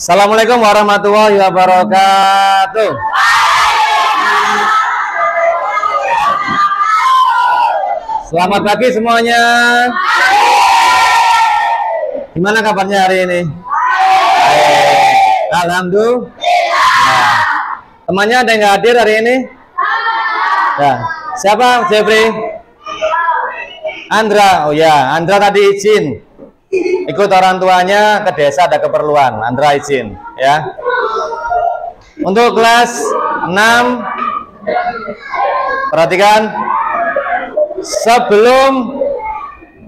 Assalamualaikum warahmatullahi wabarakatuh. Selamat pagi semuanya. Gimana kabarnya hari ini? Alhamdulillah. Temannya ada yang nggak hadir hari ini? Ya. Siapa? Jeffrey? Andra. Oh ya, Andra tadi izin ikut orang tuanya ke desa, ada keperluan. Andra izin ya. Untuk kelas 6, perhatikan, sebelum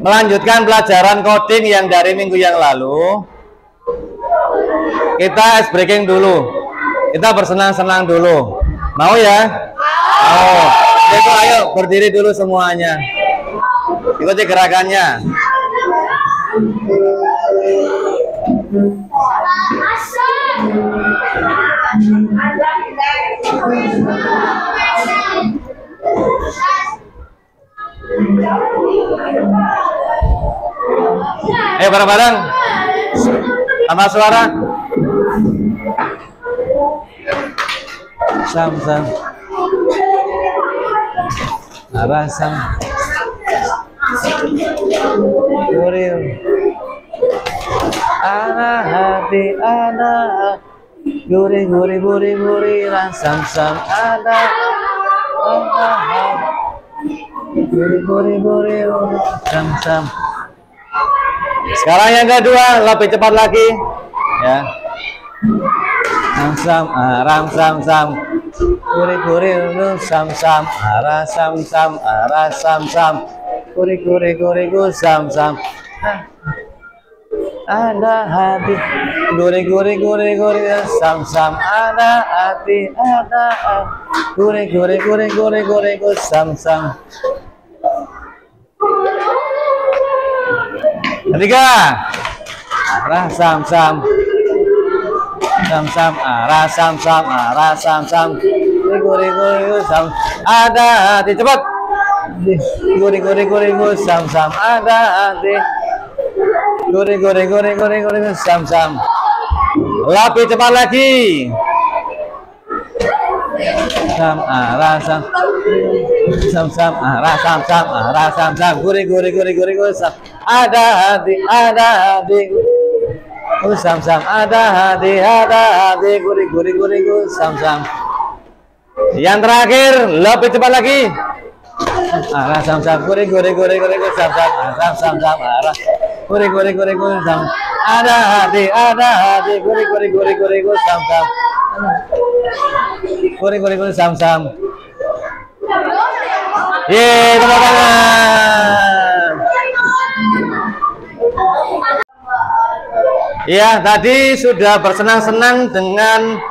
melanjutkan pelajaran coding yang dari minggu yang lalu, kita ice breaking dulu, kita bersenang-senang dulu. Mau ya? Mau. Itu ayo berdiri dulu semuanya, ikuti gerakannya. Bareng-bareng sama suara. Sam-sam arasam Guril anak hati anak gurih gurih gurih gurih rasam sam anak gurih gurih gurih sam sam. Sekarang yang kedua, lebih cepat lagi ya. Sam ram sam sam gurih gurih sam sam ara sam sam ara sam sam gurih gurih gurih sam sam. Ada hati gurih gurih gurih gurih sam sam ada hati ada gurih gurih gurih gurih gurih sam sam. Ketiga, arah sam sam sam sam arah sam sam arah sam sam gurih gurih sam ada hati, cepat gurih gurih gurih sam sam ada hati gurih gurih gurih gurih gurih sam sam. Lebih cepat lagi, sam arah sam sam sam arah sam sam arah sam sam gurih gurih gurih gurih sam ada hati sam sam ada hati gurih gurih gurih sam sam. Yang terakhir, lebih cepat lagi, arah sam sam gurih gurih gurih gurih sam sam arah sam sam arah gurih gurih gurih sam ada hati gurih gurih gurih gurih sam sam gurih gurih gurih sam sam. Yeay, tepuk tangan. Ya, tadi sudah bersenang-senang dengan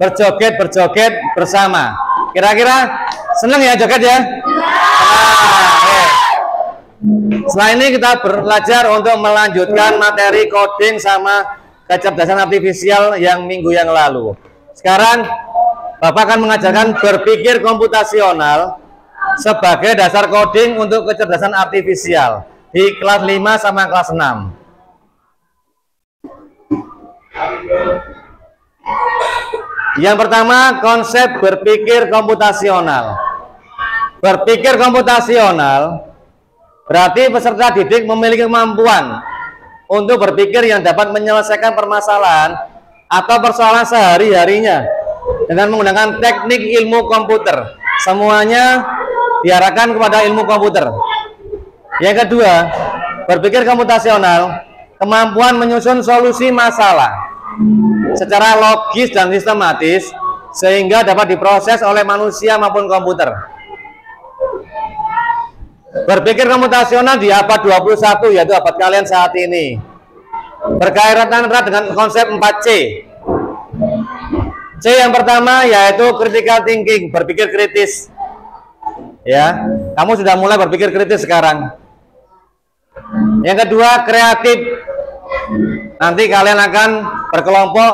berjoget bersama. Kira-kira senang ya joget ya? Setelah ini kita belajar untuk melanjutkan materi coding sama kecerdasan artifisial yang minggu yang lalu. Sekarang Bapak akan mengajarkan berpikir komputasional sebagai dasar coding untuk kecerdasan artifisial di kelas 5 sama kelas 6. Yang pertama, konsep berpikir komputasional. Berpikir komputasional berarti peserta didik memiliki kemampuan untuk berpikir yang dapat menyelesaikan permasalahan atau persoalan sehari-harinya dengan menggunakan teknik ilmu komputer. Semuanya diarahkan kepada ilmu komputer. Yang kedua, berpikir komputasional, kemampuan menyusun solusi masalah secara logis dan sistematis sehingga dapat diproses oleh manusia maupun komputer. Berpikir komputasional di abad 21, yaitu abad kalian saat ini, berkaitan erat dengan konsep 4C. C yang pertama yaitu critical thinking, berpikir kritis. Ya, kamu sudah mulai berpikir kritis sekarang. Yang kedua, kreatif. Nanti kalian akan berkelompok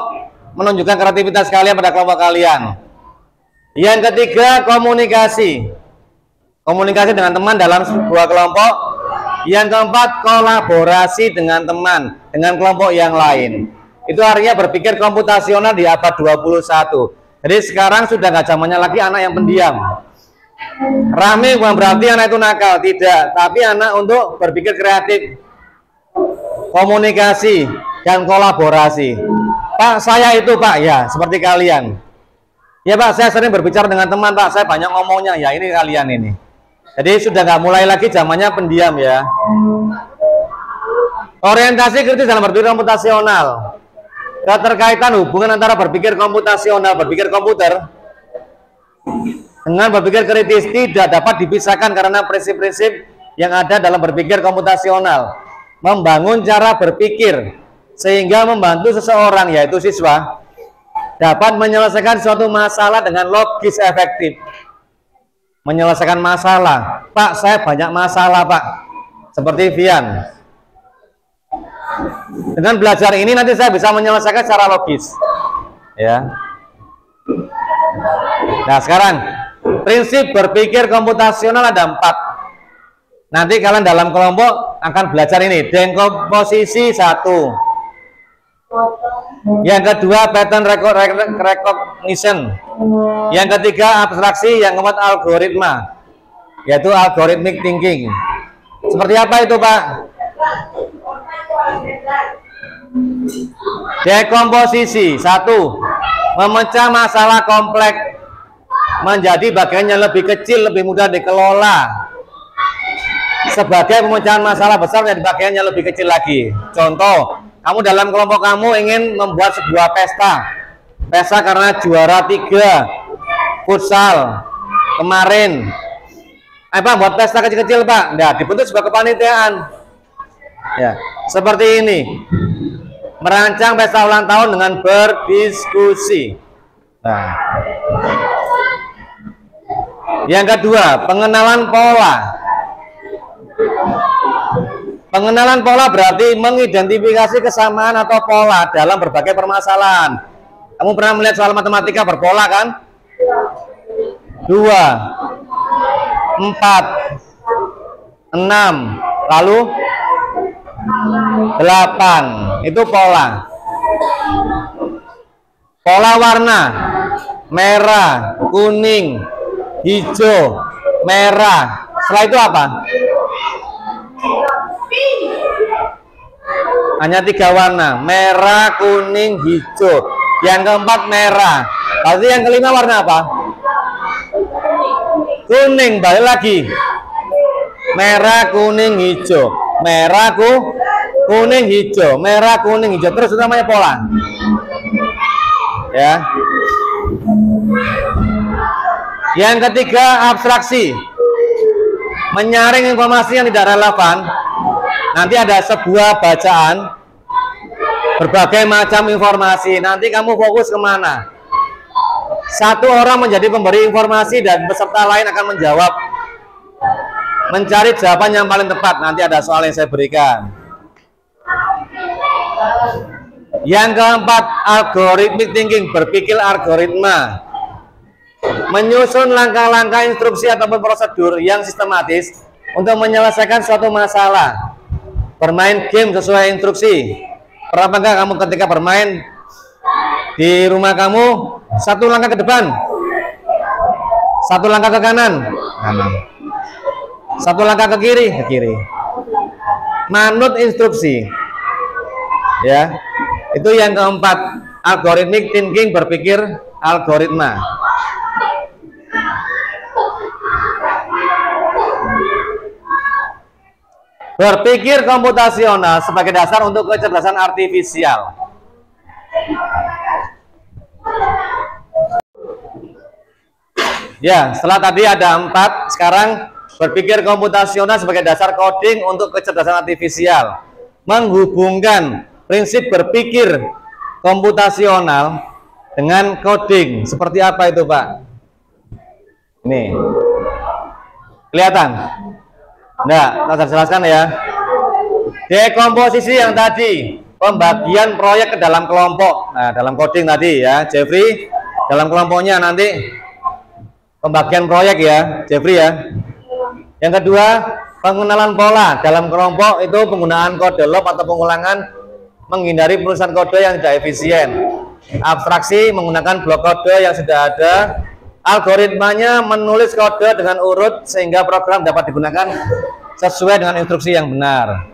menunjukkan kreativitas kalian pada kelompok kalian. Yang ketiga, komunikasi. Komunikasi dengan teman dalam sebuah kelompok. Yang keempat, kolaborasi dengan teman, dengan kelompok yang lain. Itu artinya berpikir komputasional di abad 21. Jadi sekarang sudah nggak zamannya lagi anak yang pendiam. Rame bukan berarti anak itu nakal, tidak, tapi anak untuk berpikir kreatif, komunikasi dan kolaborasi. Pak, saya itu Pak, ya seperti kalian. Ya Pak, saya sering berbicara dengan teman Pak, saya banyak ngomongnya, ya ini kalian ini. Jadi sudah nggak mulai lagi zamannya pendiam ya. Orientasi kritis dalam berpikir komputasional. Keterkaitan hubungan antara berpikir komputasional, berpikir komputer dengan berpikir kritis tidak dapat dipisahkan karena prinsip-prinsip yang ada dalam berpikir komputasional. Membangun cara berpikir sehingga membantu seseorang, yaitu siswa, dapat menyelesaikan suatu masalah dengan logis efektif. Menyelesaikan masalah. Pak, saya banyak masalah Pak. Seperti Vian. Dengan belajar ini nanti saya bisa menyelesaikan secara logis. Ya. Nah sekarang prinsip berpikir komputasional ada 4. Nanti kalian dalam kelompok akan belajar ini. Dekomposisi 1. Yang kedua pattern recognition. Yang ketiga abstraksi. Yang keempat algoritma, yaitu algorithmic thinking. Seperti apa itu Pak? Dekomposisi 1. Memecah masalah kompleks menjadi bagian yang lebih kecil, lebih mudah dikelola, sebagai pemecahan masalah besar menjadi bagian yang lebih kecil lagi. Contoh, kamu dalam kelompok kamu ingin membuat sebuah pesta karena juara 3 futsal kemarin. Apa buat pesta kecil-kecil Pak? Nah, dibentuk sebuah kepanitiaan. Ya, seperti ini. Merancang pesta ulang tahun dengan berdiskusi. Nah. Yang kedua, pengenalan pola. Pengenalan pola berarti mengidentifikasi kesamaan atau pola dalam berbagai permasalahan. Kamu pernah melihat soal matematika berpola kan? 2, 4, 6, lalu 8. Itu pola. Pola warna merah, kuning, hijau, merah. Setelah itu apa? Hanya 3 warna, merah, kuning, hijau. Yang keempat merah. Berarti yang kelima warna apa? Kuning. Balik lagi. Merah, kuning, hijau. Merah, kuning, hijau. Merah, kuning, hijau. Terus itu namanya pola. Ya. Yang ketiga abstraksi. Menyaring informasi yang tidak relevan. Nanti ada sebuah bacaan, berbagai macam informasi. Nanti kamu fokus kemana? Satu orang menjadi pemberi informasi dan peserta lain akan menjawab, mencari jawaban yang paling tepat. Nanti ada soal yang saya berikan. Yang keempat, algorithmic thinking, berpikir algoritma. Menyusun langkah-langkah instruksi ataupun prosedur yang sistematis untuk menyelesaikan suatu masalah. Bermain game sesuai instruksi. Pernah enggak kamu ketika bermain di rumah kamu, 1 langkah ke depan, 1 langkah ke kanan, 1 langkah ke kiri, manut instruksi. Ya, itu yang keempat, algorithmic thinking, berpikir algoritma. Berpikir komputasional sebagai dasar untuk kecerdasan artifisial. Ya, setelah tadi ada 4, sekarang berpikir komputasional sebagai dasar coding untuk kecerdasan artifisial. Menghubungkan prinsip berpikir komputasional dengan coding. Seperti apa itu, Pak? Nih. Kelihatan? Nah, saya jelaskan ya. Dekomposisi yang tadi, pembagian proyek ke dalam kelompok. Nah, dalam coding tadi ya, Jeffrey dalam kelompoknya nanti pembagian proyek ya, Jeffrey ya. Yang kedua, pengenalan pola dalam kelompok itu penggunaan kode loop atau pengulangan menghindari penulisan kode yang tidak efisien. Abstraksi menggunakan blok kode yang sudah ada. Algoritmanya menulis kode dengan urut sehingga program dapat digunakan sesuai dengan instruksi yang benar.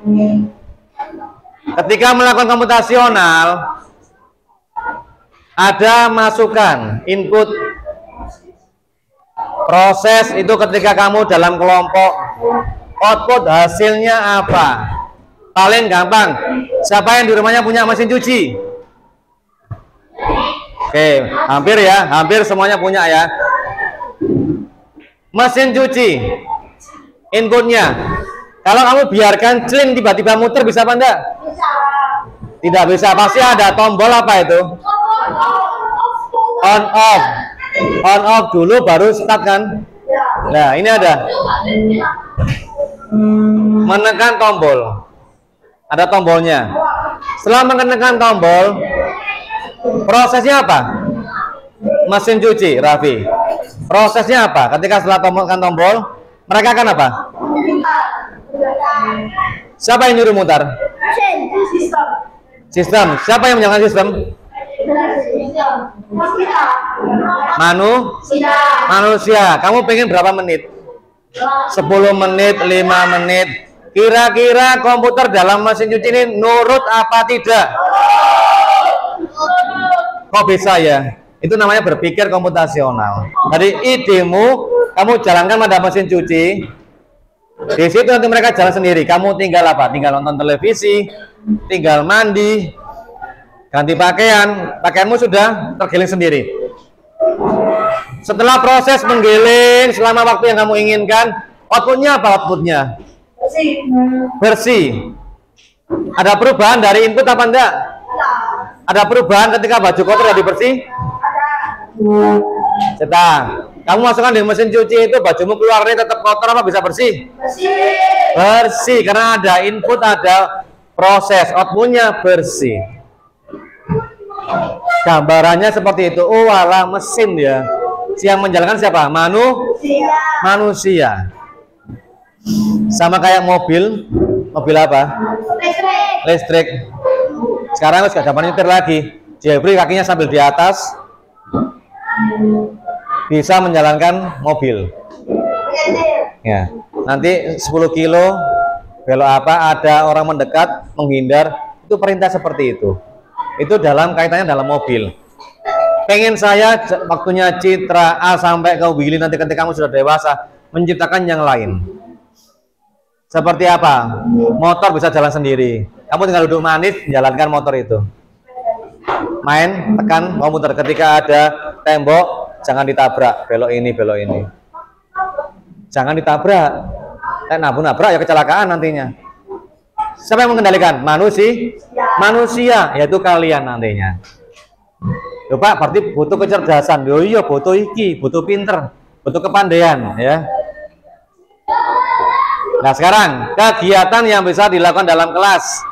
Ketika melakukan komputasional, ada masukan, input. Proses itu ketika kamu dalam kelompok, output hasilnya apa? Paling gampang, siapa yang di rumahnya punya mesin cuci? Oke, hampir ya, hampir semuanya punya ya. Mesin cuci, inputnya, kalau kamu biarkan celin tiba-tiba muter, bisa apa enggak? Tidak bisa, pasti ada tombol apa itu? On off. On off dulu baru start kan? Nah, ini ada menekan tombol. Ada tombolnya. Setelah menekan tombol, prosesnya apa? Mesin cuci, Raffi. Prosesnya apa? Ketika setelah menekan tombol, mereka akan apa? Siapa yang nyuruh mutar? Sistem. Siapa yang menjalankan sistem? Manusia. Kamu pengen berapa menit? 10 menit, 5 menit. Kira-kira komputer dalam mesin cuci ini nurut apa tidak? Kok bisa ya? Itu namanya berpikir komputasional. Dari idemu kamu jalankan pada mesin cuci. Di situ nanti mereka jalan sendiri. Kamu tinggal apa? Tinggal nonton televisi, tinggal mandi, ganti pakaian. Pakaianmu sudah tergiling sendiri. Setelah proses menggiling selama waktu yang kamu inginkan, outputnya apa outputnya? Bersih. Ada perubahan dari input apa enggak? Ada perubahan ketika baju kotor jadi bersih? Cetak. Kamu masukkan di mesin cuci itu, bajumu keluarnya tetap kotor apa bisa bersih? Bersih, karena ada input, ada proses, outputnya bersih. Gambarannya seperti itu. Oh, alah, mesin ya. Yang menjalankan siapa? Manusia. Sama kayak mobil apa? Listrik. Sekarang sudah dapat nyetir lagi. Jebri kakinya sambil di atas, bisa menjalankan mobil. Ya, nanti 10 kilo belok apa, ada orang mendekat, menghindar, itu perintah seperti itu. Itu dalam kaitannya dalam mobil. Pengen saya waktunya Citra A sampai ke Willy nanti ketika kamu sudah dewasa menciptakan yang lain. Seperti apa? Motor bisa jalan sendiri. Kamu tinggal duduk manis menjalankan motor itu. Main, tekan komputer. Ketika ada tembok, jangan ditabrak. Belok ini, belok ini. Jangan ditabrak. Nabrak ya kecelakaan nantinya. Siapa yang mengendalikan? Manusia, yaitu kalian nantinya. Loh, Pak, berarti butuh kecerdasan. Oh iya, butuh iki, butuh pinter, butuh kepandaian, ya. Nah, sekarang kegiatan yang bisa dilakukan dalam kelas.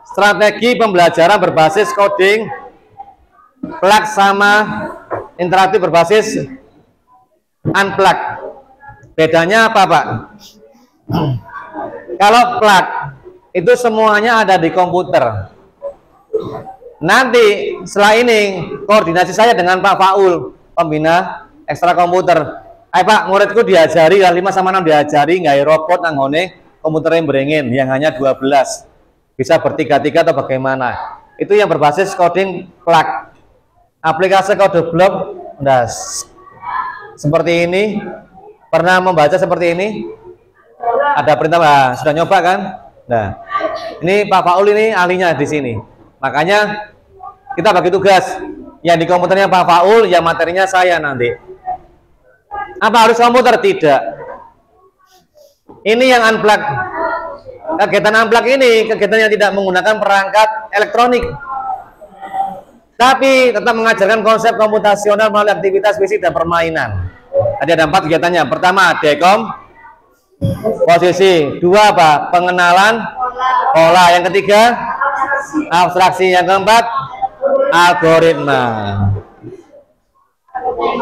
Strategi pembelajaran berbasis coding, plug sama interaktif berbasis unplug. Bedanya apa, Pak? Kalau plug itu semuanya ada di komputer. Nanti setelah ini koordinasi saya dengan Pak Faul, pembina ekstra komputer. Pak, muridku diajari 5 sama 6 diajari nggak robot nanggone komputer yang beringin yang hanya 12. Bisa bertiga-tiga atau bagaimana? Itu yang berbasis coding plug. Aplikasi kode blok, nah, seperti ini. Pernah membaca seperti ini? Ada perintah, sudah nyoba kan? Nah, ini Pak Faul ini ahlinya di sini. Makanya kita bagi tugas. Yang di komputernya Pak Faul, yang materinya saya nanti. Apa harus komputer? Tidak. Ini yang unplug. Kegiatan unplug ini kegiatan yang tidak menggunakan perangkat elektronik, tapi tetap mengajarkan konsep komputasional melalui aktivitas fisik dan permainan. Tadi ada 4 kegiatannya. Pertama, dekom posisi. 2 apa? Pengenalan pola. Yang ketiga, abstraksi. Yang keempat, algoritma.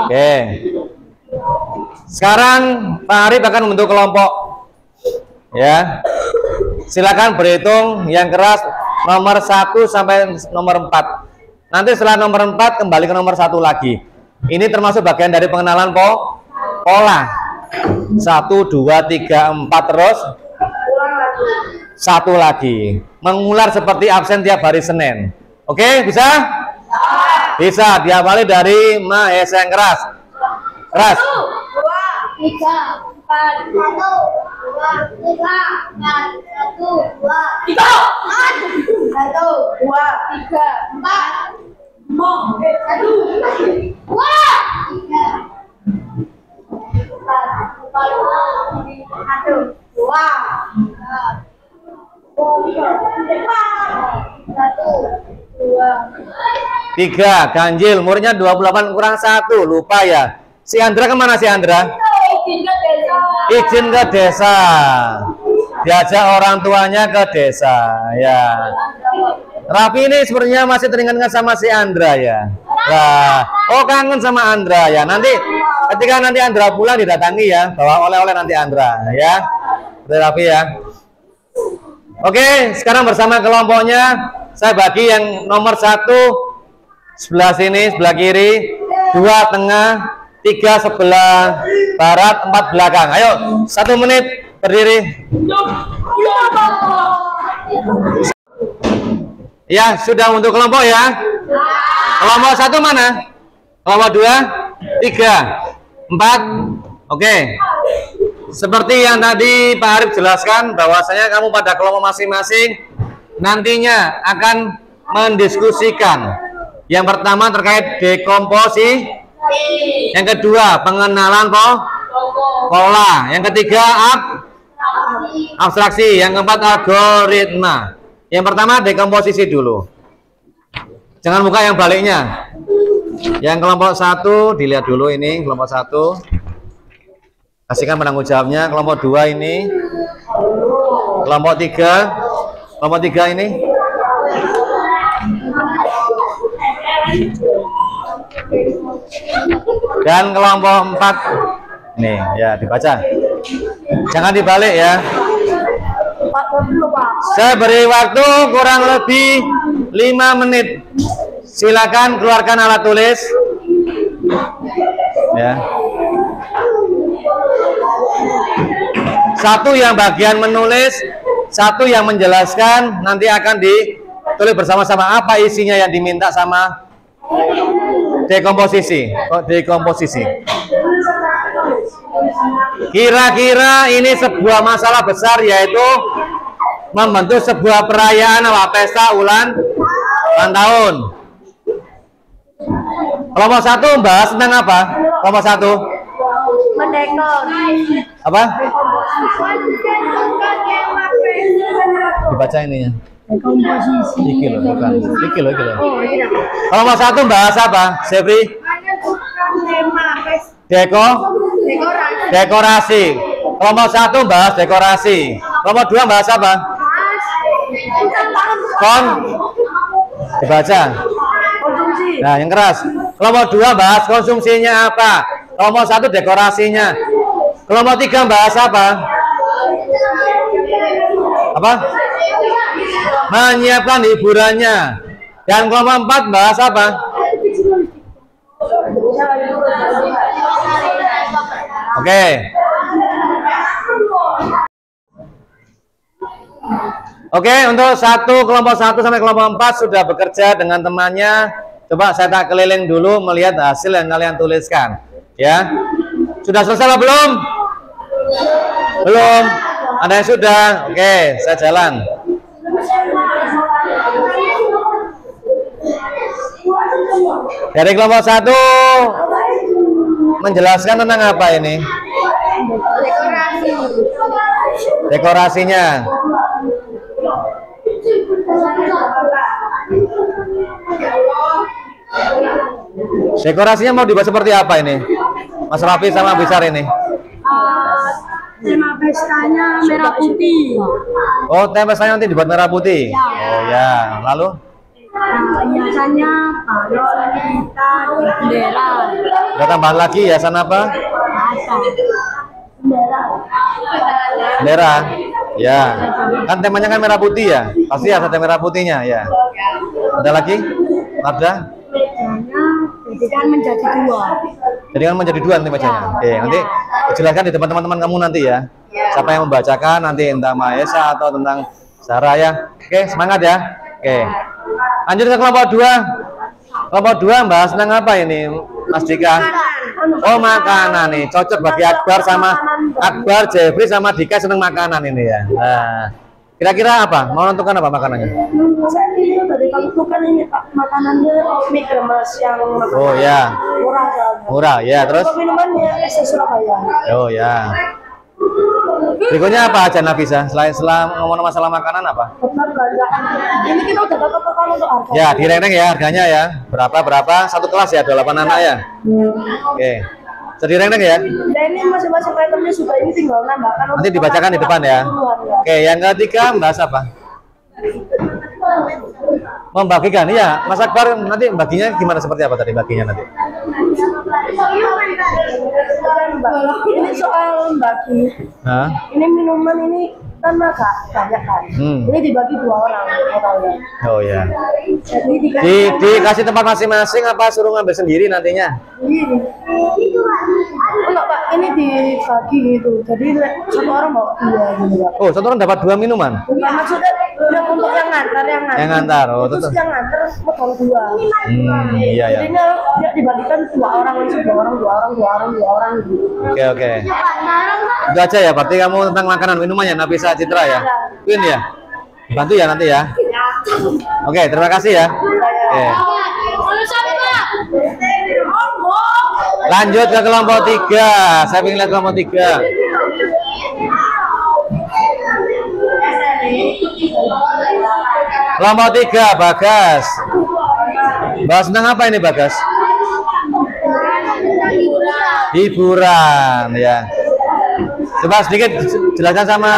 Oke. Sekarang Pak Arif akan membentuk kelompok. Ya. Silakan berhitung yang keras nomor 1 sampai nomor 4. Nanti setelah nomor 4 kembali ke nomor 1 lagi. Ini termasuk bagian dari pengenalan pola. 1, 2, 3, 4 terus 1 lagi. Mengular seperti absen tiap hari Senin. Oke, bisa? Bisa. Diawali dari Mahesa yang keras. Keras. 1, 2, 3, 4, 1, 2, 3, 4, 1, 2, 3, 4, 3, ganjil, umurnya 28 kurang 1, lupa ya. Si Andra kemana si Andra? Izin ke desa. Diajak orang tuanya ke desa, ya. Raffi ini sebenarnya masih teringat sama si Andra ya. Nah, oh kangen sama Andra ya. Nanti ketika nanti Andra pulang didatangi ya, bawa oleh-oleh nanti Andra ya. Raffi ya. Oke, sekarang bersama kelompoknya saya bagi yang nomor 1 sebelah sini, sebelah kiri, 2 tengah, 3 sebelah barat, 4 belakang. Ayo, 1 menit berdiri. Ya, sudah untuk kelompok ya. Kelompok 1 mana? Kelompok 2, 3, 4. Oke. Seperti yang tadi Pak Arif jelaskan, bahwasanya kamu pada kelompok masing-masing nantinya akan mendiskusikan. Yang pertama terkait dekomposisi, yang kedua pengenalan pola, yang ketiga abstraksi, yang keempat algoritma. Yang pertama dekomposisi dulu. Jangan buka yang baliknya. Yang kelompok 1 dilihat dulu ini kelompok 1. Kasihkan penanggung jawabnya. Kelompok 2 ini. Kelompok 3. Kelompok 3 ini. Dan kelompok 4. Nih, ya dibaca. Jangan dibalik ya. Saya beri waktu kurang lebih 5 menit. Silakan keluarkan alat tulis. Ya. 1 yang bagian menulis, 1 yang menjelaskan, nanti akan ditulis bersama-sama apa isinya yang diminta sama dekomposisi. Dekomposisi. Kira-kira ini sebuah masalah besar, yaitu membentuk sebuah perayaan pesta ulang tahun. Kelompok 1 bahas tentang apa? Kelompok 1 mendekor. apa? Dibaca ininya. Dekomposisi. Iki loh, bukan. Iki loh. Kelompok 1 bahas apa? Sepri? Dekorasi. Kelompok 1 bahas dekorasi. Kelompok 2 bahas apa? Dibaca. Nah, yang keras. Kelompok 2 bahas konsumsinya apa? Kelompok 1 dekorasinya. Kelompok 3 bahas apa? Apa? Menyiapkan hiburannya. Dan kelompok 4 bahas apa? Oke. Oke, untuk kelompok 1 sampai kelompok 4 sudah bekerja dengan temannya. Coba saya tak keliling dulu melihat hasil yang kalian tuliskan. Ya. Sudah selesai apa belum? Belum. Ada yang sudah? Oke, saya jalan. Dari kelompok 1 menjelaskan tentang apa ini? Dekorasinya. Dekorasinya mau dibuat seperti apa ini? Mas Raffi sama Besar ini? Tema pestanya merah putih. Oh, tema pestanya nanti dibuat merah putih. Oh ya, lalu? Hiasannya balon, kita, bendera. Ada tambahan lagi hiasan apa? Bendera. Bendera. Ya, kan temanya kan merah putih ya. Pasti ada tem merah putihnya ya. Ada lagi? Ada? Jadi kan menjadi dua. Jadi kan menjadi dua nanti bacanya. Oke, nanti jelaskan di depan teman-teman kamu nanti ya. Siapa yang membacakan nanti entah Mahesa atau tentang Sarah ya. Oke, semangat ya. Oke. Lanjut ke kelompok 2. Kelompok 2 bahas tentang apa ini, Mas Dika? Oh, makanan nih. Cocok bagi Akbar sama Akbar, Jeffrey sama Dika seneng makanan ini ya. Nah, kira-kira apa? Mau menentukan apa makanannya? Saya ini dari kamu kan ini Pak, makanannya mie kremes yang Oh ya, murah kan. murah ya. Terus? Minumannya es Surabaya. Oh ya. Berikutnya apa aja Nafisa? Selain ngomong masalah makanan apa? Benar belanjaan. Ini kita udah dapat total untuk harga. Ya, direng-reng ya harganya ya. Berapa? Satu kelas ya, 28 anak ya. Oke. Jadi direng-reng ya. Ya ini masing-masing itemnya sudah, ini tinggal nambahkan. Nanti dibacakan di depan ya. Oke, yang ketiga bahas apa? Membagikan, iya. Mas Akbar nanti baginya gimana, seperti apa tadi baginya nanti? Ini soal bagi. Hah? Ini minuman ini kan agak banyak kan. Ini dibagi 2 orang totalnya. Oh ya. Jadi Dikasih tempat masing-masing apa suruh ngambil sendiri nantinya? ini. Enggak Pak, ini dibagi gitu. Jadi satu orang bawa 2 gitu Pak. Oh, satu orang dapat 2 minuman? Bukan, maksudnya yang untuk yang ngantar. Yang ngantar, oh terus tetap. yang ngantar potong 2. Iya ya. Jadinya dia dibagikan 2 orang langsung 2 orang gitu. Oke. Itu aja ya, berarti kamu tentang makanan minumannya Nafisa Citra ya. Queen ya. Bantu ya nanti ya. Oke, terima kasih ya. Oke. Lanjut ke kelompok 3. Saya ingin lihat kelompok 3. Kelompok 3, Bagas. Bahas tentang apa ini, Bagas? Hiburan ya. Coba sedikit jelaskan sama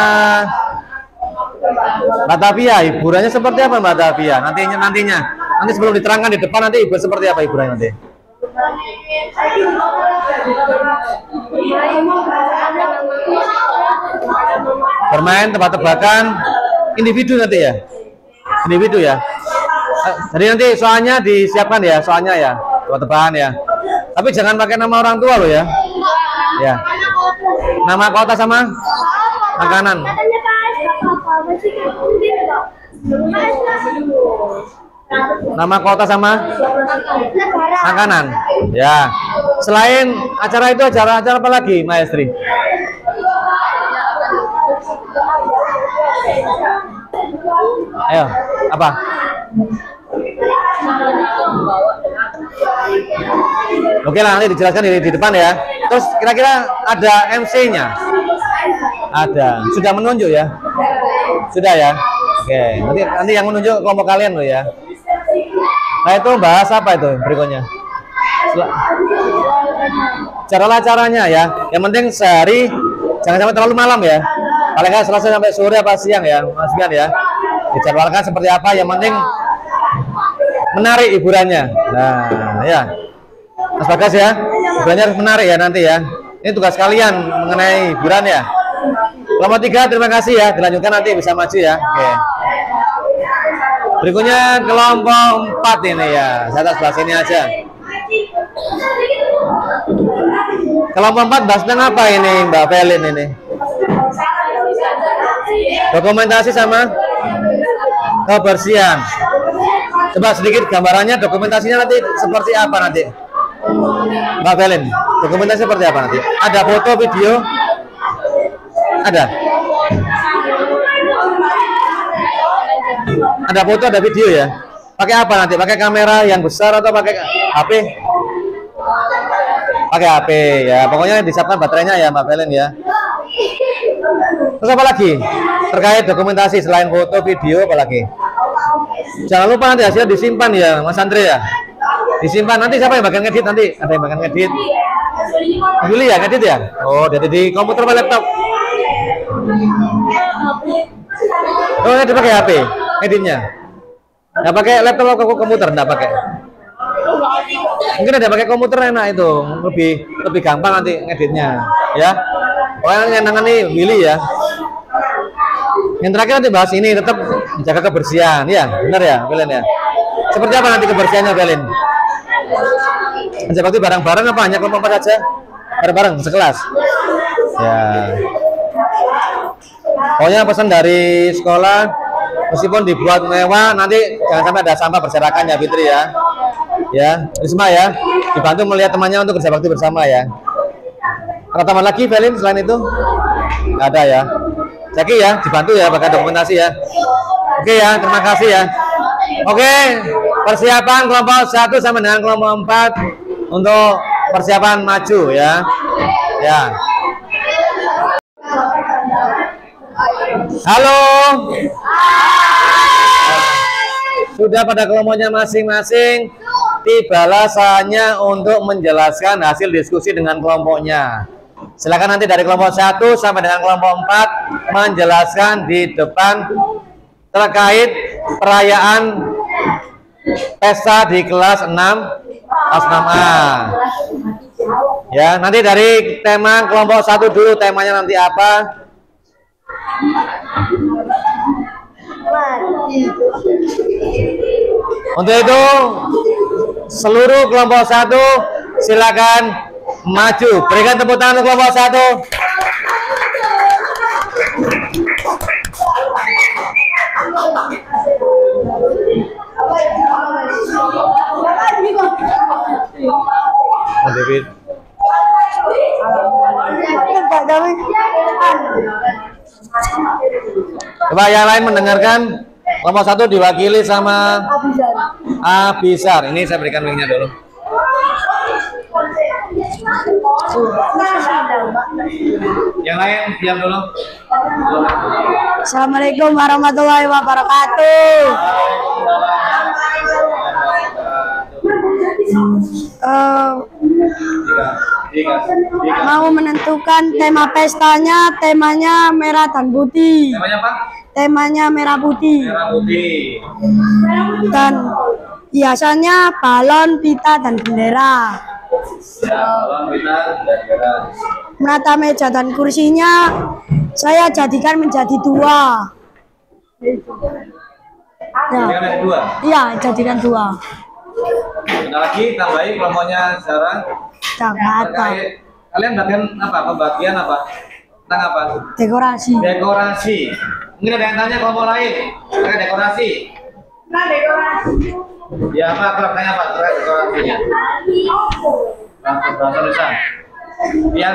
Mbak Tavia, hiburannya seperti apa Mbak Tavia? Nanti sebelum diterangkan di depan nanti hiburan seperti apa hiburannya nanti? Bermain tebak-tebakan individu nanti ya. Individu ya. Jadi nanti soalnya disiapkan ya, soalnya ya, tebak-tebakan ya. Tapi jangan pakai nama orang tua loh ya. Ya. Nama kota sama makanan. Nama kota sama makanan. Ya. Selain acara itu acara apa lagi, Maestri? Ayo, apa? Oke lah, nanti dijelaskan di depan ya. Terus kira-kira ada MC-nya? Ada. Sudah menunjuk ya? Sudah ya? Oke, nanti yang menunjuk kelompok kalian loh ya. Nah itu bahas apa itu berikutnya? Caranya ya. Yang penting sehari jangan sampai terlalu malam ya. Paling nggak selesai sampai sore apa siang ya, Mas Bian ya. Dijadwalkan seperti apa. Yang penting menarik hiburannya. Nah ya, Mas Bagas ya, hiburannya harus menarik ya nanti ya. Ini tugas kalian mengenai hiburan ya. Kelompok 3 terima kasih ya. Dilanjutkan nanti bisa maju ya. Oke. Berikutnya kelompok 4 ini ya. Saya atas sebelah sini aja. Kelompok 4 bahas tentang apa ini Mbak Velin ini? Dokumentasi sama kebersihan. Coba sedikit gambarannya dokumentasinya nanti seperti apa nanti? Mbak Velin, dokumentasi seperti apa nanti? Ada foto, video? Ada? Ada foto, ada video ya? Pakai apa nanti? Pakai kamera yang besar atau pakai HP? Pakai HP ya. Pokoknya disiapkan baterainya ya Mbak Velin ya. Terus apa lagi? Terkait dokumentasi selain foto, video apa lagi? Jangan lupa nanti hasilnya disimpan ya Mas Andre ya. Disimpan, nanti siapa yang bagian ngedit nanti? Ada yang bagian ngedit? Yuli ya ngedit ya? Oh, dari di komputer atau laptop? Oh, ngedit pakai HP ngeditnya? Nggak pakai laptop atau komputer? Nggak pakai? Mungkin ada pakai komputer enak itu, lebih gampang nanti ngeditnya ya. Oh, yang nangani Willy ya. Yang terakhir nanti bahas ini, tetap jaga kebersihan, ya, benar ya, Belin ya. Seperti apa nanti kebersihannya, Belin? Kerja bakti bareng-bareng apa hanya kelompok 4 aja? Bareng-bareng sekelas. Ya. Pokoknya pesan dari sekolah, meskipun dibuat mewah, nanti jangan sampai ada sampah berserakan ya, Fitri ya. Ya, Risma ya, dibantu melihat temannya untuk kerja bakti bersama ya. Ada teman lagi, Belin, selain itu? Nggak ada ya. Jaki ya, dibantu ya, pakai dokumentasi ya. Oke ya, terima kasih ya. Oke, persiapan kelompok 1 sama dengan kelompok 4 untuk persiapan maju ya. Ya. Halo. Sudah pada kelompoknya masing-masing, tibalah saatnya untuk menjelaskan hasil diskusi dengan kelompoknya. Silakan nanti dari kelompok 1 sampai dengan kelompok 4 menjelaskan di depan terkait perayaan pesta di kelas 6 kelas 6A. Ya, nanti dari tema kelompok 1 dulu, temanya nanti apa? Untuk itu seluruh kelompok 1 silakan maju. Berikan tepuk tangan untuk kelompok 1. David. Coba yang lain mendengarkan. Kelompok 1 diwakili sama Abisar. Ini saya berikan mic-nya dulu. Yang lain diam dulu. Assalamualaikum warahmatullahi wabarakatuh. Mau menentukan tema pestanya, temanya merah dan putih. Temanya apa? Temanya merah putih. Merah putih. Dan hiasannya balon, pita, dan bendera. Ya, balon, pita, dan bendera. Menata meja dan kursinya saya jadikan menjadi 2. Ya. Jadikan ada 2. Iya, jadikan 2. Ada lagi tambahin kelompoknya sekarang. Terkait Kalian bagian apa? Pembagian apa? Tentang apa? dekorasi. Dekorasi. Mungkin ada yang tanya kelompok lain terkait dekorasi. Nah, dekorasi. Ya apa? Tanya apa? Terkait dekorasinya. Bahasa tulisan. Kemudian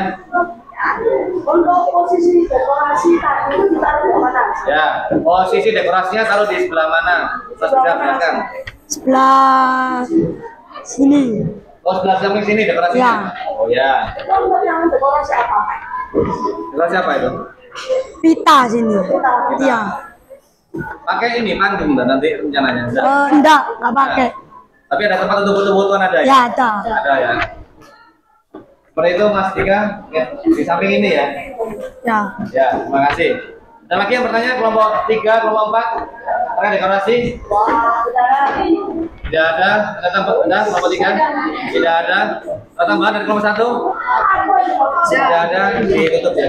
Untuk posisi dekorasi tadi itu ditaruh di mana? ya, posisi dekorasinya taruh di sebelah mana? Sebelah belakang. Sebelah sini. Oh, sebelah samping sini dekorasinya. Ya. Oh ya. Untuk yang dekorasi apa? Dekorasi apa itu? Pita sini. Iya. Pakai ini panggung nanti rencananya. Enggak pakai. Tapi ada tempat untuk foto-fotoan ada ya? Ya, ada. Ada ya. Seperti itu Mas Tika, ya, di samping ini ya. Ya. Ya, terima kasih. Ada lagi yang bertanya kelompok 3, kelompok 4 terkait dekorasi? Tidak ada. Ada tambahan kelompok 3? Tidak ada. Ada tambahan dari kelompok 1? Tidak ada. Ditutup ya.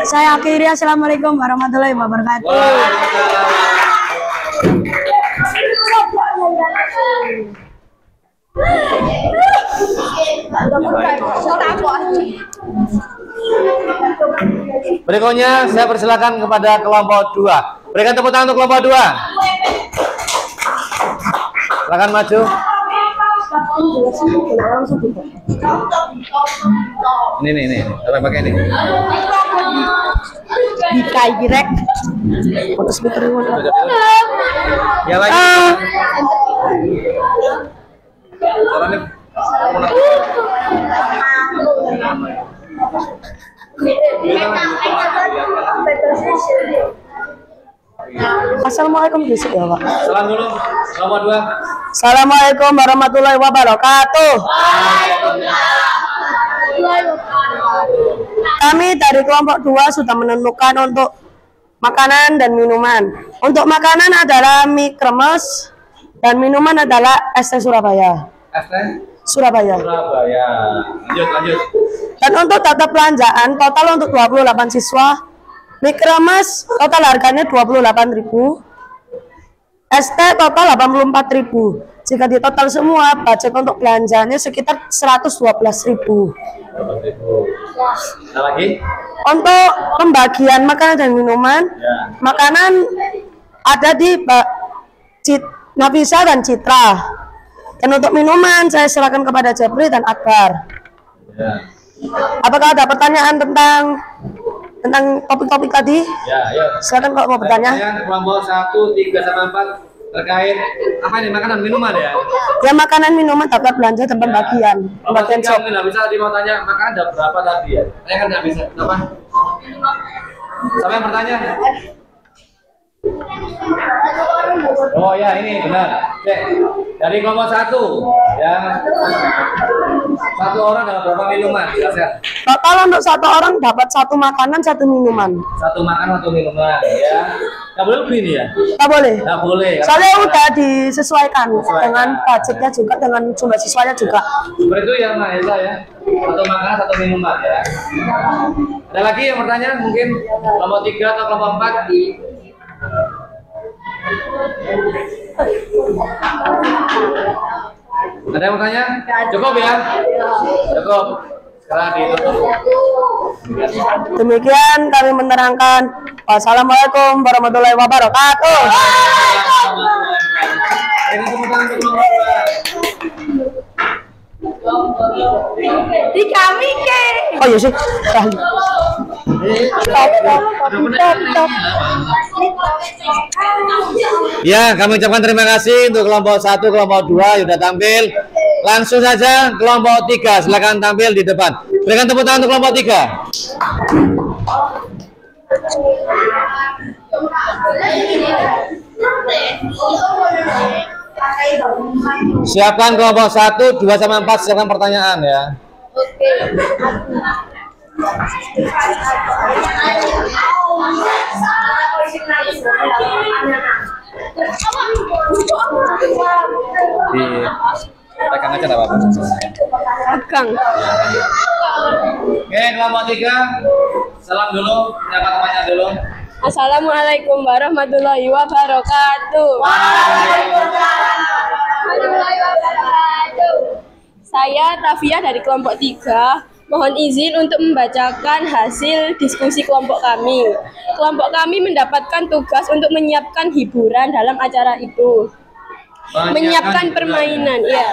Saya akhiri. Assalamualaikum warahmatullahi wabarakatuh. Berikutnya saya persilakan kepada kelompok 2. Berikan tepuk tangan untuk kelompok 2. Silakan maju. Ini. Coba pakai ini. Dikai direct. Foto speaker dulu. Ya lagi. Caranya Assalamualaikum besok ya Pak. salam dulu, kelompok 2. Assalamualaikum warahmatullahi wabarakatuh. Kami dari kelompok 2 sudah menentukan untuk makanan dan minuman. Untuk makanan adalah mie kremes dan minuman adalah es teh Surabaya. Es teh Surabaya. Surabaya. Lanjut. Dan untuk data belanjaan total untuk 28 siswa Mie kremes total harganya 28.000. ST total 84.000. Jika di total semua budget untuk belanjanya sekitar 112.000. Ada lagi? Untuk pembagian makanan dan minuman, makanan ada di Nafisa dan Citra. Dan untuk minuman saya serahkan kepada Jepri dan Akbar. Apakah ada pertanyaan tentang topik-topik tadi? Ya, yuk. Silakan kalau mau bertanya. Kelompok 1, 3 sampai 4 terkait apa ini makanan minuman ya? Ya makanan minuman dapat belanja dan pembagian. Pembagian shop. Nggak bisa tadi mau tanya makanan ada berapa tadi ya? Saya kan nggak bisa. Apa? Siapa yang bertanya? Oh ya ini benar. Cek. Dari kelompok 1 yang satu orang dapat berapa minuman? Jelaskan. Total untuk satu orang dapat 1 makanan 1 minuman. 1 makan 1 minuman ya. Nggak boleh lebih nih ya? Nggak boleh. Nggak boleh. Soalnya udah disesuaikan dengan budgetnya juga, dengan jumlah siswanya juga. Seperti itu ya Mbak Esa ya. 1 makanan 1 minuman ya. Ada lagi yang bertanya mungkin kelompok 3 atau kelompok 4? Ada yang bertanya? Cukup ya? Cukup. Sekarang ditutup. Demikian kami menerangkan. Wassalamualaikum warahmatullahi wabarakatuh. Ini sebutan untuk kelompok 2. Di kami ke. Oh iya sih. Ya, kami ucapkan terima kasih untuk kelompok 1, kelompok 2 yang sudah tampil. Langsung saja kelompok 3, silakan tampil di depan. Berikan tepuk tangan untuk kelompok 3. Siapkan kelompok 1, 2 sampai 4, siapkan pertanyaan ya. Pegang aja nggak apa-apa. Pegang. Oke, kelompok 3. Salam dulu, nyapa temannya dulu. Assalamualaikum warahmatullahi wabarakatuh. Saya Tafia dari kelompok 3. Mohon izin untuk membacakan hasil diskusi kelompok kami. Kelompok kami mendapatkan tugas untuk menyiapkan hiburan dalam acara itu. Menyiapkan permainan, ya.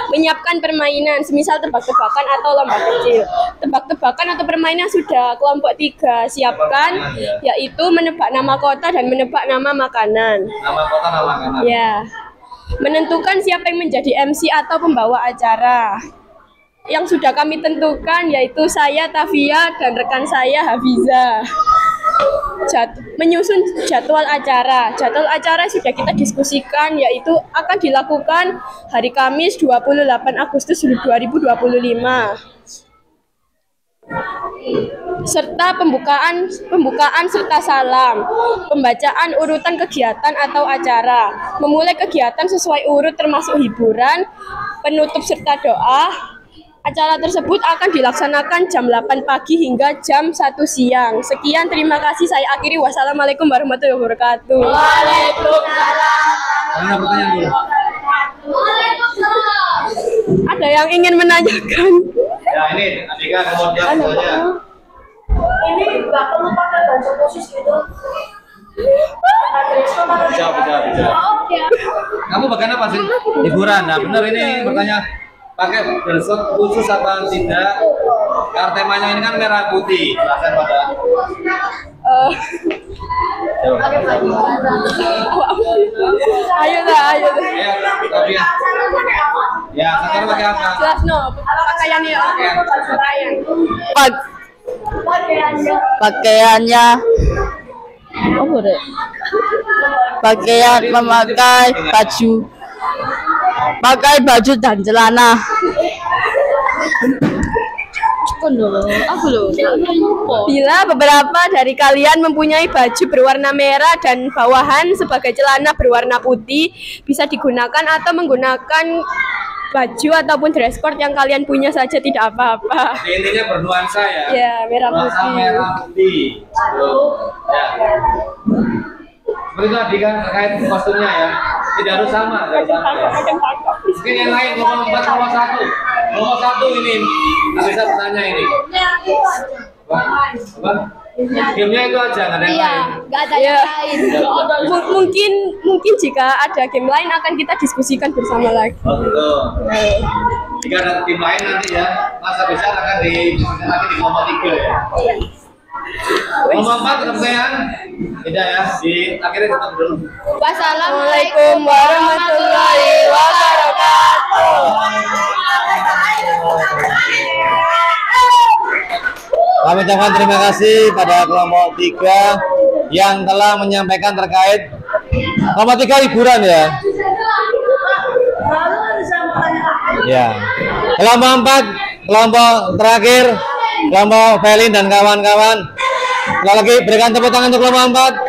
Menyiapkan permainan, semisal tebak-tebakan atau lomba kecil. Tebak-tebakan atau permainan sudah kelompok 3 siapkan, yaitu menebak nama kota dan menebak nama makanan. Nama kota, nama makanan. Ya. Menentukan siapa yang menjadi MC atau pembawa acara. Yang sudah kami tentukan yaitu saya Tafia dan rekan saya Hafiza. Menyusun jadwal acara. Jadwal acara sudah kita diskusikan yaitu akan dilakukan hari Kamis 28 Agustus 2025. Serta pembukaan serta salam, pembacaan urutan kegiatan atau acara, memulai kegiatan sesuai urut termasuk hiburan, penutup serta doa. Acara tersebut akan dilaksanakan jam 8 pagi hingga jam 1 siang. Sekian, terima kasih. Saya akhiri. Wassalamualaikum warahmatullahi wabarakatuh. Mana pertanyaan dulu? Ada yang ingin menanyakan? Ya ini, Andika kemudian semuanya. Ini nggak perlu pakai baju khusus gitu. Bisa. Kamu bagian apa sih? Hiburan. Nah benar ini bertanya. Pakai dress khusus apa tidak? Karena temanya ini kan merah putih. Jelaskan pada. Ayo lah. Ya, sekarang pakai apa? Jelas no, pakaiannya. Pakaiannya apa deh? Pakaian memakai baju dan celana. Bila beberapa dari kalian mempunyai baju berwarna merah dan bawahan sebagai celana berwarna putih, bisa digunakan atau menggunakan baju ataupun dress code yang kalian punya saja tidak apa-apa. Intinya bernuansa ya. Ya, merah Nuansa putih. merah putih. Tuh. Ya. Seperti itu Adika terkait kostumnya ya. Tidak harus sama, tidak harus sama ya. Mungkin yang lain nomor 4, nomor 1. Nomor 1 ini nggak bisa bertanya ini. Apa? Gamenya itu aja, nggak ada yang Iya, lain. nggak ada Ya. yang lain. Mungkin jika ada game lain akan kita diskusikan bersama lagi. Oh gitu. Jika ada tim lain nanti ya, masa besar akan didiskusikan lagi di kelompok 3 ya. Kelompok 4 tetap sayang. Tidak ya, di akhirnya tetap dulu. Wassalamualaikum warahmatullahi wabarakatuh. Kami ucapkan terima kasih pada kelompok 3 yang telah menyampaikan terkait kelompok 3 hiburan ya. Ya. Kelompok 4, kelompok terakhir, kelompok Felin dan kawan-kawan. Sekali lagi berikan tepuk tangan untuk kelompok 4.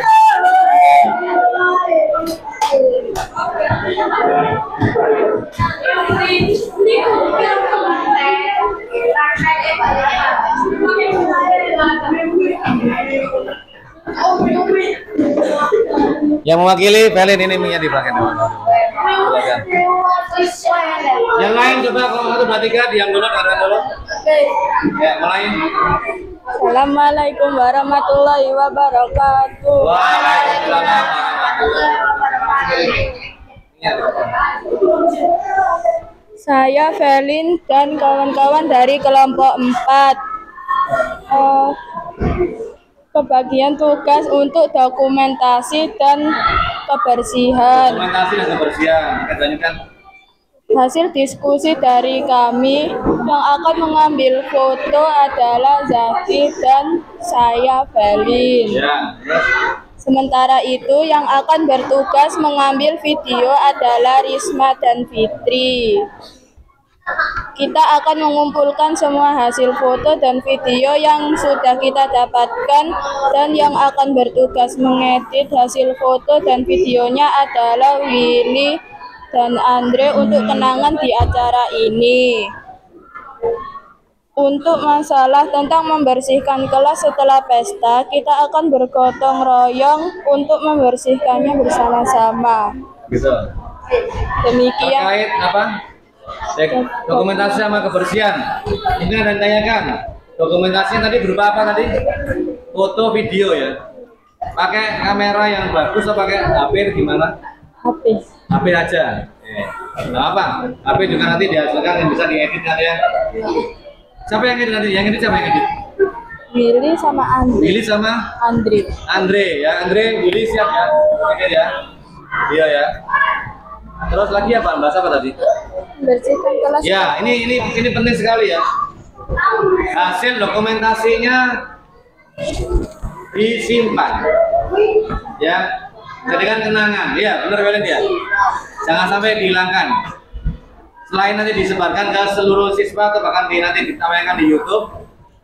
Yang mewakili Felin ini minyak di belakang. Yang lain coba kalau 1, 2, 3 diam dulu, taruh dulu. Ya, mulai. Assalamualaikum warahmatullahi wabarakatuh. Waalaikumsalam warahmatullahi wabarakatuh. Saya Felin dan kawan-kawan dari kelompok 4. Kebagian tugas untuk dokumentasi dan kebersihan. Dokumentasi dan kebersihan. Katanya kan Hasil diskusi dari kami yang akan mengambil foto adalah Zaki dan saya Felin. ya, terus Sementara itu yang akan bertugas mengambil video adalah Risma dan Fitri. Kita akan mengumpulkan semua hasil foto dan video yang sudah kita dapatkan, dan yang akan bertugas mengedit hasil foto dan videonya adalah Willy dan Andre untuk kenangan di acara ini. Untuk masalah tentang membersihkan kelas setelah pesta, kita akan bergotong royong untuk membersihkannya bersama-sama. gitu. Demikian. Terkait apa? Dokumentasi sama kebersihan. Ini ada yang tanyakan. Dokumentasi tadi berupa apa tadi? Foto, video ya. Pakai kamera yang bagus atau pakai HP gimana? HP. HP aja. Nggak apa. HP juga nanti dihasilkan yang bisa diedit nanti ya. Siapa yang edit nanti? Yang edit siapa yang edit? Willy sama Andre. Willy sama Andre ya. Andre, Willy siap ya. Edit ya. Iya ya. Terus lagi apa? Bahasa apa tadi? Bersihkan kelas. Ya, ini penting sekali ya. Hasil dokumentasinya disimpan. Ya. Jadikan kenangan. Ya, benar Felin ya. Jangan sampai dihilangkan. Selain nanti disebarkan ke seluruh siswa atau bahkan nanti ditayangkan di YouTube,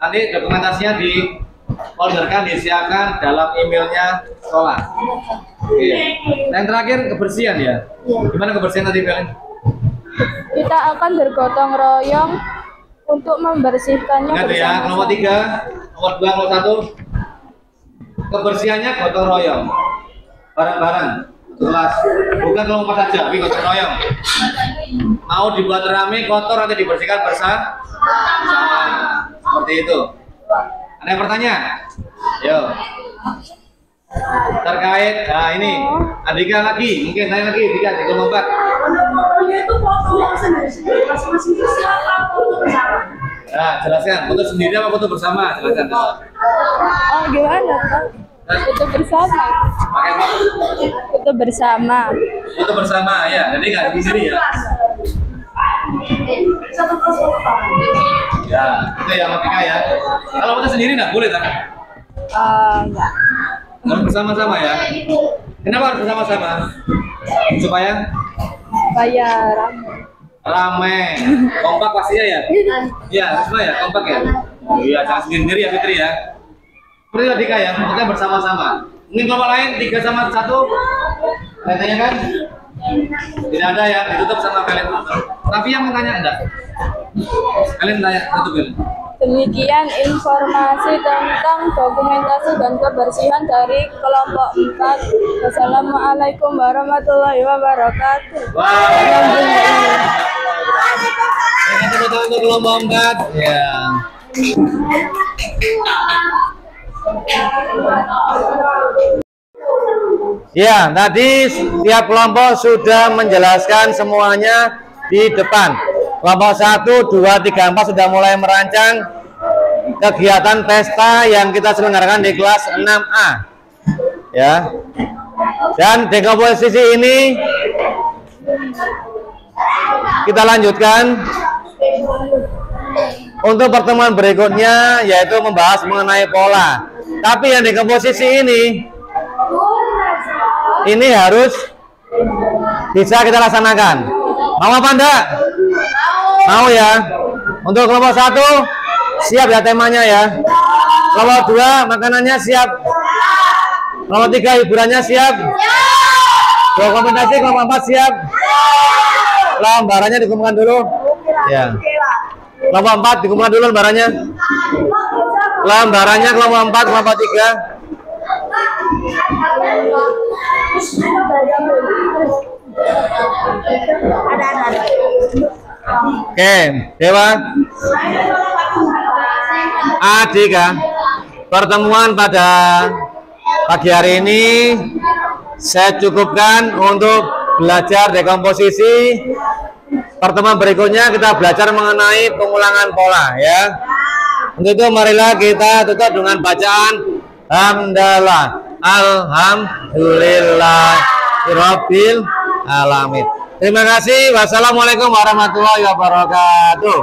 nanti dokumentasinya difolderkan, disiapkan dalam emailnya sekolah. Oke. Yang terakhir kebersihan ya. Gimana kebersihan tadi Felin? Kita akan bergotong royong untuk membersihkannya Ingat ya, nomor 3, nomor 2, nomor 1. Kebersihannya gotong royong. Bareng-bareng. Kelas. Bukan kelompok saja, tapi gotong royong. Mau dibuat rame, kotor nanti dibersihkan bersama. Seperti itu. Ada yang bertanya? Yo. Terkait, nah ini Andika lagi, mungkin tanya lagi, Andika di kelompok 4. Itu foto sendiri masing-masing siapa foto bersama. Nah, jelaskan, foto sendiri apa foto bersama? Jelaskan. Oh, gimana? Foto bersama. Pakai apa? Foto bersama. Foto bersama, ya. Jadi nggak di sini ya. Satu kelas foto. Ya, itu ya Andika ya. Kalau foto sendiri nggak boleh kan? Enggak. Harus bersama-sama ya. Kenapa harus bersama-sama? Supaya rame, kompak pastinya ya. Iya, semua ya, kompak ya. Iya, jangan sendiri ya Fitri ya. Seperti tadi ya, kita bersama-sama. Mungkin kelompok lain 3 sama 1. Tanya kan? Tidak ada ya, ditutup sama kalian. Tapi yang mau tanya enggak? Kalian tanya satu kali. Demikian informasi tentang dokumentasi dan kebersihan dari kelompok 4. Wassalamualaikum warahmatullahi wabarakatuh. Betul untuk kelompok 4. Ya. Ya, tadi setiap kelompok sudah menjelaskan semuanya di depan. Kelompok 1, 2, 3, 4 sudah mulai merancang kegiatan pesta yang kita selenggarakan di kelas 6A. Ya. Dan di komposisi ini kita lanjutkan untuk pertemuan berikutnya, yaitu membahas mengenai pola. Tapi yang di komposisi ini harus bisa kita laksanakan. Mau apa enggak? Mau ya. Untuk kelompok 1 siap ya temanya ya. Kelompok 2 makanannya siap. Kelompok 3 hiburannya siap. Dokumentasi kelompok 4 siap. Lembarannya dikumpulkan dulu. Ya. Kelompok 4 dikumpulkan dulu lembarannya. Lembarannya kelompok 4, kelompok 3. Oke, Dewa. Adika, pertemuan pada pagi hari ini saya cukupkan untuk belajar dekomposisi. Pertemuan berikutnya kita belajar mengenai pengulangan pola ya. Untuk itu marilah kita tutup dengan bacaan hamdalah alhamdulillahirabbil alamin. Terima kasih. Wassalamualaikum warahmatullahi wabarakatuh.